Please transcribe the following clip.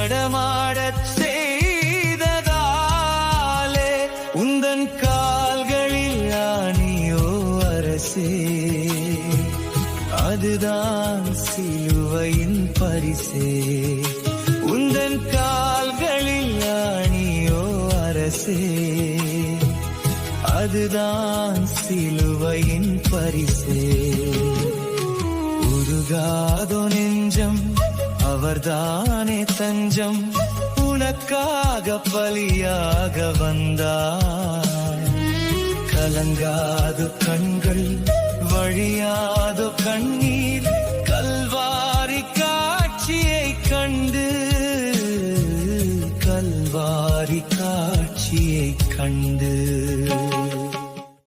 நடமாடச் செய்ததாலே உந்தன் கால்களில் ஆணியோ அரசே, அதுதான் சிலுவையின் பரிசே. உந்தன் கால்களில் ஆணியோ அரசே, அதுதான் சிலுவையின் பரிசே. உருகாதோ நெஞ்சம், அவர்தானே தஞ்சம், உனக்காக பலியாக வந்தார். கலங்காதோ கண்கள், வழியாதோ கண்ணீர், கல்வாரி காட்சியை கண்டு, கல்வாரி காட்சியை கண்டு.